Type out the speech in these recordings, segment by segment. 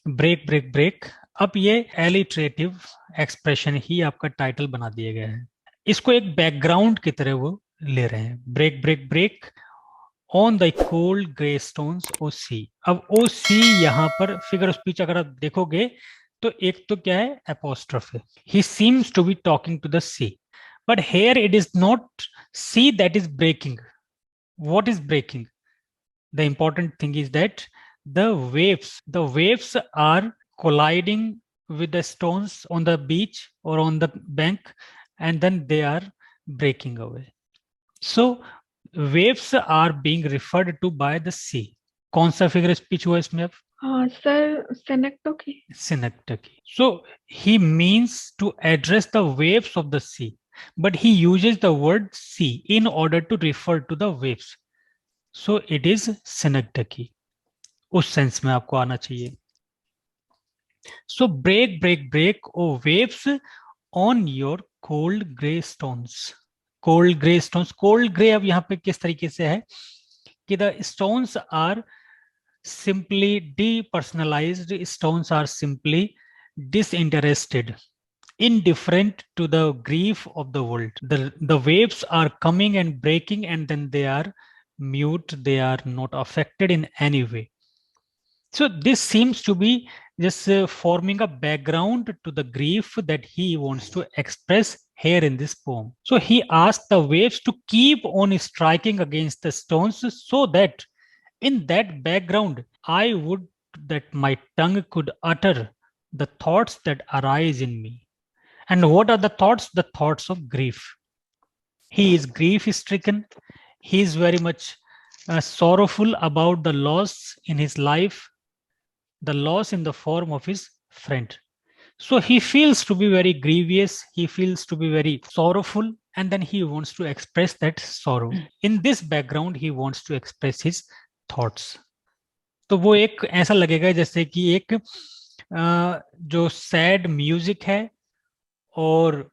Break break break. अब ये एलिटरेटिव expression ही आपका टाइटल बना दिया गया है। इसको एक बैकग्राउंड की तरह वो ले रहे हैं। Break break break on the cold grey stones O sea. अब ओ सी यहाँ पर फिगर ऑफ स्पीच अगर आप देखोगे तो एक तो क्या है, अपोस्ट्रोफ है। He seems to be talking to the sea, but here it is not sea that is breaking. What is breaking? The important thing is that the waves are colliding with the stones on the beach or on the bank, and then they are breaking away. So waves are being referred to by the sea. कौन सा figure speech हुआ इसमें अब? हाँ sir, सेनेक्टो की। Synecdoche. So he means to address the waves of the sea, but he uses the word sea in order to refer to the waves. So it is synecdoche. उस sense में आपको आना चाहिए. So break, break, break, oh waves on your cold gray stones. Cold gray stones. Cold gray अब यहाँ पे किस तरीके से है कि the stones are simply depersonalized. Stones are simply disinterested, indifferent to the grief of the world. The waves are coming and breaking, and then they are mute, they are not affected in any way. So this seems to be just forming a background to the grief that he wants to express here in this poem. So he asked the waves to keep on striking against the stones so that in that background, I would that my tongue could utter the thoughts that arise in me. And what are the thoughts? The thoughts of grief. He is grief stricken. He is very much sorrowful about the loss in his life, the loss in the form of his friend. So he feels to be very grievous, he feels to be very sorrowful, and then he wants to express that sorrow. In this background, he wants to express his thoughts. तो वो एक ऐसा लगेगा जैसे कि एक जो sad music है और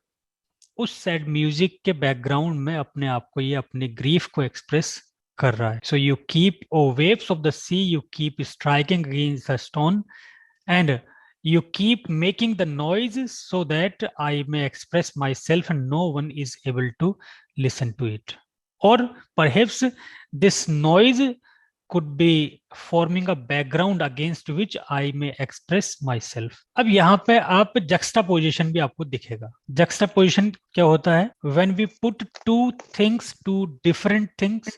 उस सैड म्यूजिक के बैकग्राउंड में अपने आप को ये अपने ग्रीफ को एक्सप्रेस कर रहा है. So you keep O waves of the sea, you keep striking against the stone, and you keep making the noise so that I may express myself and no one is able to listen to it. Or perhaps this noise could be forming a background against which I may express myself. अब यहाँ पे आप juxtaposition भी आपको दिखेगा. Juxtaposition क्या होता है? When we put two things, two different things,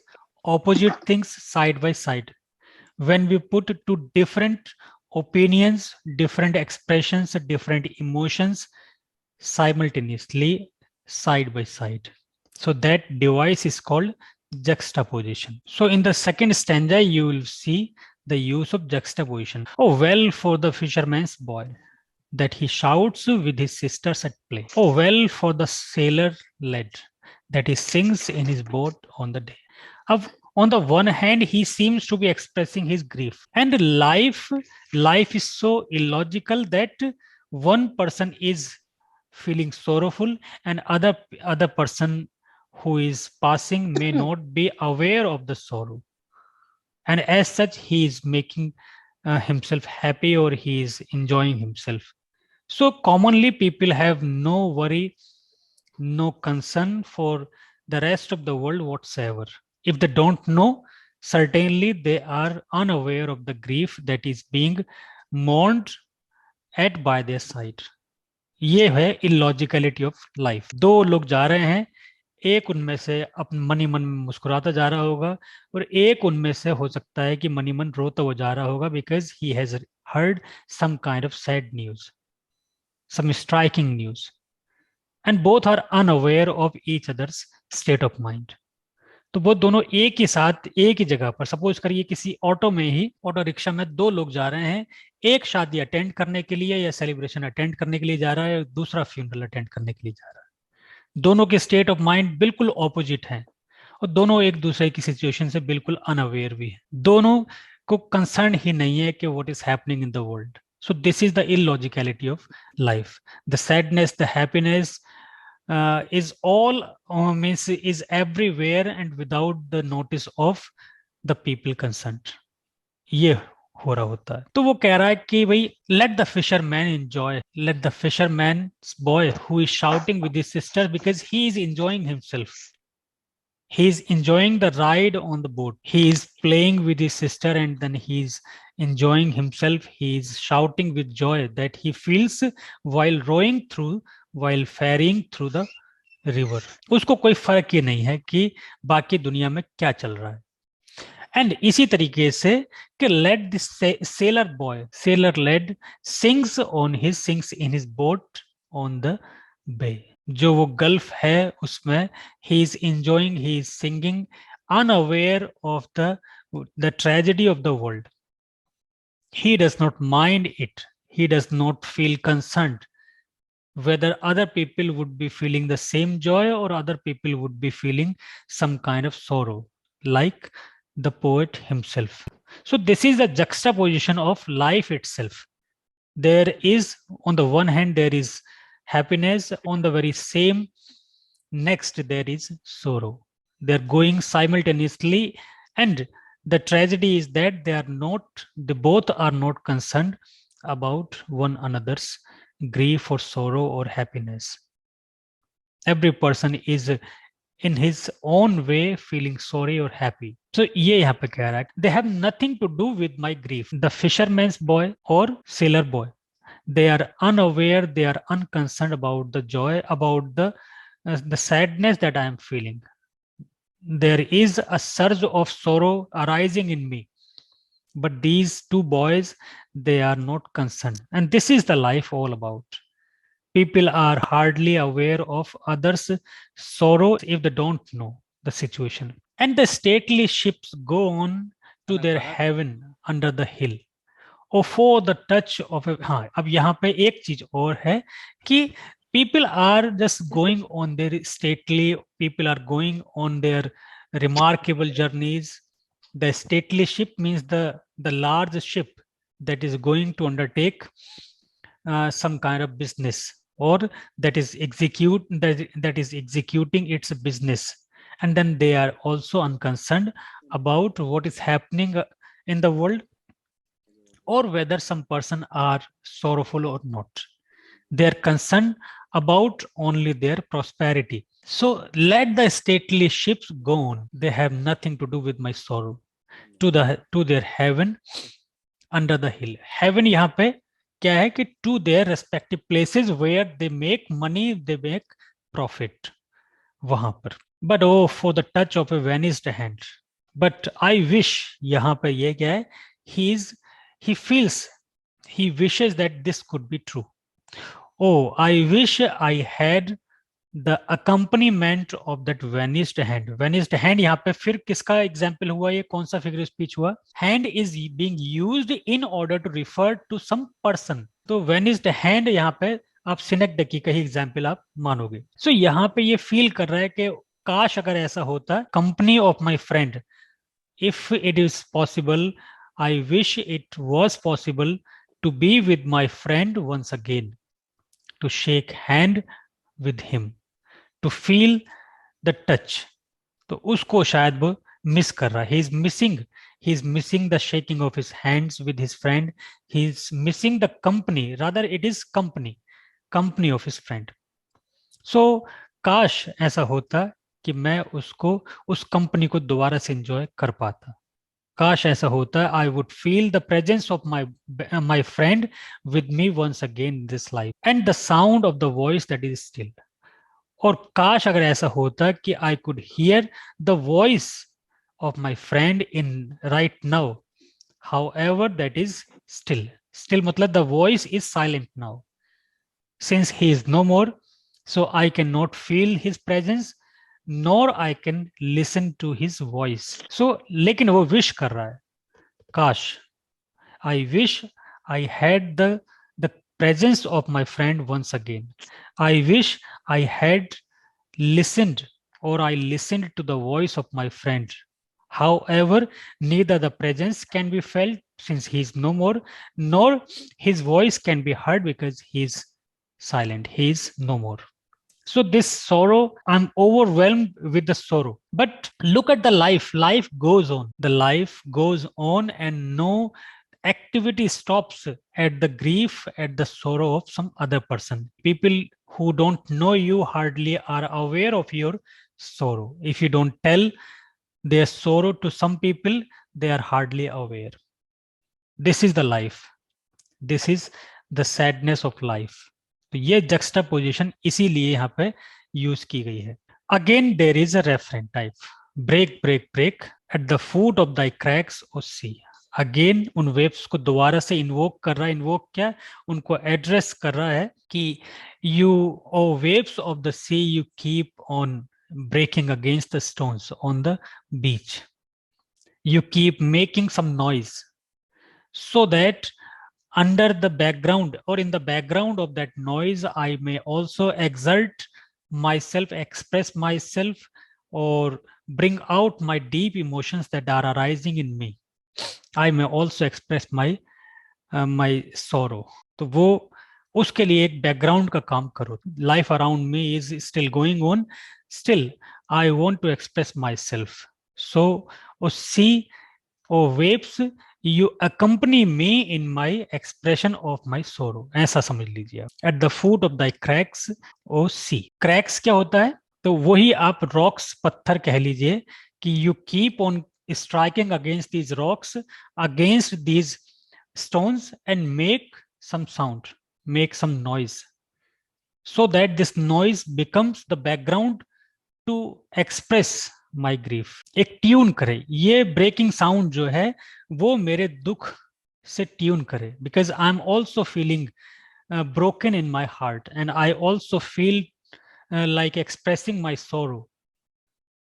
opposite things side by side. When we put two different opinions, different expressions, different emotions simultaneously side by side. So that device is called juxtaposition. So in the second stanza, you will see the use of juxtaposition. Oh, well for the fisherman's boy that he shouts with his sisters at play. Oh, well for the sailor lad that he sings in his boat on the day. Of on the one hand, he seems to be expressing his grief, and life is so illogical that one person is feeling sorrowful and other person who is passing may not be aware of the sorrow, and as such he is making himself happy or he is enjoying himself. So commonly people have no worry, no concern for the rest of the world whatsoever. If they don't know, certainly they are unaware of the grief that is being mourned at by their side. ये है इलॉजिकलिटी of life. दो लोग जा रहे हैं, एक उनमें से अपन मनी मन में मुस्कुराता जा रहा होगा और एक उनमें से हो सकता है कि मनी मन रोता हुआ जा रहा होगा because he has heard some kind of sad news, some striking news, and both are unaware of each other's state of mind. तो वो दोनों एक ही साथ एक ही जगह पर, सपोज करिए किसी ऑटो में ही, ऑटो रिक्शा में दो लोग जा रहे हैं, एक शादी अटेंड करने के लिए या सेलिब्रेशन अटेंड करने के लिए जा रहा है, दूसरा फ्यूनरल अटेंड करने के लिए जा रहा है. दोनों के स्टेट ऑफ माइंड बिल्कुल ऑपोजिट हैं और दोनों एक दूसरे की सिचुएशन से बिल्कुल अनअवेयर भी है. दोनों को कंसर्न ही नहीं है कि what is happening in the world. So this is the illogicality of life. The sadness, the happiness is all means is everywhere and without the notice of the people concerned. ये हो रहा होता है। तो वो कह रहा है कि भाई let the fisherman enjoy, let the fisherman boy who is shouting with his sister because he is enjoying himself. He is enjoying the ride on the boat. He is playing with his sister and then he is enjoying himself. He is shouting with joy that he feels while rowing through, while ferrying through the river. उसको कोई फर्क ही नहीं है कि बाकी दुनिया में क्या चल रहा है. एंड इसी तरीके से कि let this sailor boy, sailor lad sings in his boat on the bay. जो वो गल्फ है उसमें he is enjoying, he is singing unaware of the tragedy of the world. He does not mind it. He does not feel concerned whether other people would be feeling the same joy or other people would be feeling some kind of sorrow, like the poet himself. So this is the juxtaposition of life itself. There is, on the one hand, there is happiness, on the very same next there is sorrow. They're going simultaneously, and the tragedy is that they both are not concerned about one another's grief or sorrow or happiness. Every person is in his own way feeling sorry or happy. So ये यहाँ पे कह रहा है, they have nothing to do with my grief. The fisherman's boy or sailor boy, they are unaware, they are unconcerned about the joy, about the sadness that I am feeling. There is a surge of sorrow arising in me, but these two boys, they are not concerned. And this is the life all about. People are hardly aware of others' sorrow if they don't know the situation. And the stately ships go on to their haven under the hill. Or for the touch of a, हाँ, अब यहाँ पे एक चीज और है कि people are just going on their stately, people are going on their remarkable journeys. The stately ship means the large ship that is going to undertake some kind of business, or that is executing its business, and then they are also unconcerned about what is happening in the world, or whether some person are sorrowful or not. They are concerned about only their prosperity. So let the stately ships go on. They have nothing to do with my sorrow. To their heaven under the hill. Heaven यहाँ पे क्या है कि to their respective places where they make money, they make profit. वहां पर. But oh, for the touch of a vanished hand. But I wish, यहाँ पे ये क्या है, he feels, he wishes that this could be true. Oh, I wish I had the accompaniment of that vanished hand. Vanished hand यहाँ पे फिर किसका example हुआ, ये कौन सा फिगर स्पीच हुआ? Hand is being used in order to refer to some person. तो vanished hand यहाँ पे आप सिनेक्डकी का ही एग्जाम्पल आप मानोगे. सो यहाँ पे ये फील कर रहा है कि काश अगर ऐसा होता, company of my friend, if it is possible, I wish it was possible to be with my friend once again, to shake hand with him, to feel the touch. तो उसको शायद वो मिस कर रहा है. He is missing the shaking of his hands with his friend. He is missing the company, rather it is company of his friend. So काश ऐसा होता कि मैं उसको, उस कंपनी को दोबारा से एंजॉय कर पाता. काश ऐसा होता, I would feel the presence of my friend with me once again in this life, and the sound of the voice that is still. और काश अगर ऐसा होता कि I could hear the voice of my friend in right now, however that is still. Still मतलब the voice is silent now. Since he is no more, so I cannot feel his presence, nor I can listen to his voice. So लेकिन वो wish कर रहा है, काश, I wish I had the presence of my friend once again. I wish I had listened, or I listened to the voice of my friend. However, neither the presence can be felt since he is no more, nor his voice can be heard because he is silent. He is no more. So this sorrow, I'm overwhelmed with the sorrow. But look at the life. Life goes on. The life goes on, and no activity stops at the grief, at the sorrow of some other person. People who don't know you hardly are aware of your sorrow. If you don't tell their sorrow to some people, they are hardly aware. This is the life. This is the sadness of life. तो ये juxtaposition इसीलिए यहाँ पे use की गई है. Again there is a refrain type. Break, break, break at the foot of thy cracks, O sea. Again उन waves को दोबारा से इन्वोक कर रहा है. इन्वोक क्या, उनको एड्रेस कर रहा है कि you O waves of the sea you keep on breaking against the stones on the beach. You keep making some noise so that under the background or in the background of that noise, I may also exert myself, express myself, or bring out my deep emotions that are arising in me. I may also express my sorrow. तो वो उसके लिए एक background का काम करो. Life around me is still going on, still I want to express myself. So O sea O waves you accompany me in my expression of my sorrow. ऐसा समझ लीजिए. At the foot of the crags O sea. Crags क्या होता है, तो वही आप rocks, पत्थर कह लीजिए, कि you keep on striking against these rocks, against these stones, and make some sound, make some noise, so that this noise becomes the background to express my grief. एक ट्यून करे. ये ब्रेकिंग साउंड जो है वो मेरे दुख से tune करे, because I'm also feeling broken in my heart, and I also feel like expressing my sorrow.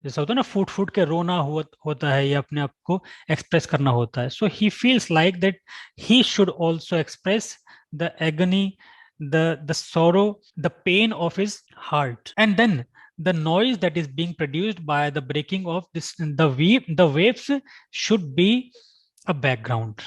जैसा होता है ना, फूट फूट के रोना होता है या अपने आप को एक्सप्रेस करना होता है. So he feels like that he should also express the agony, the sorrow, the pain of his heart. And then the noise that is being produced by the breaking of this, the waves should be a background.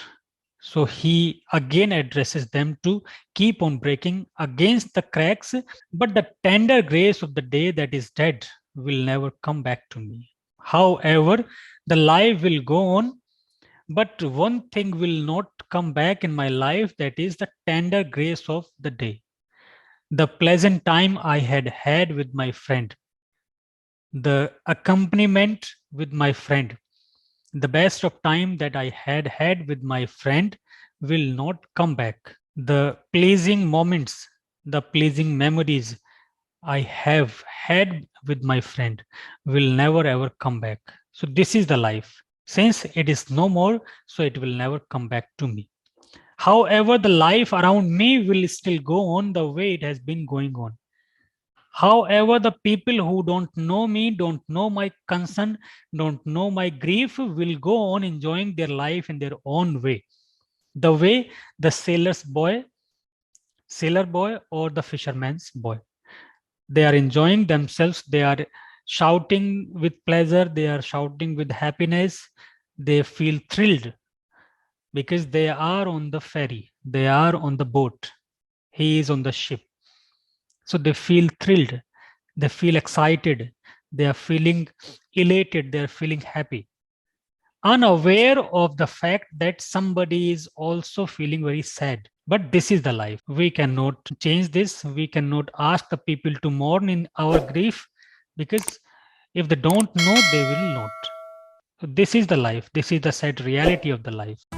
So he again addresses them to keep on breaking against the cracks, but the tender grace of the day that is dead will never come back to me. However, the life will go on, but one thing will not come back in my life, that is the tender grace of the day. The pleasant time I had with my friend, the accompaniment with my friend, the best of time that I had with my friend will not come back. The pleasing moments, the pleasing memories I have had with my friend will never ever come back. So this is the life. Since it is no more, so it will never come back to me. However, the life around me will still go on the way it has been going on. However, the people who don't know me, don't know my concern, don't know my grief, will go on enjoying their life in their own way. The way the sailor boy or the fisherman's boy. They are enjoying themselves. They are shouting with pleasure. They are shouting with happiness. They feel thrilled because they are on the ferry. They are on the boat. He is on the ship. So they feel thrilled. They feel excited. They are feeling elated. They are feeling happy, unaware of the fact that somebody is also feeling very sad. But this is the life. We cannot change this. We cannot ask the people to mourn in our grief, because if they don't know, they will not. So this is the life. This is the sad reality of the life.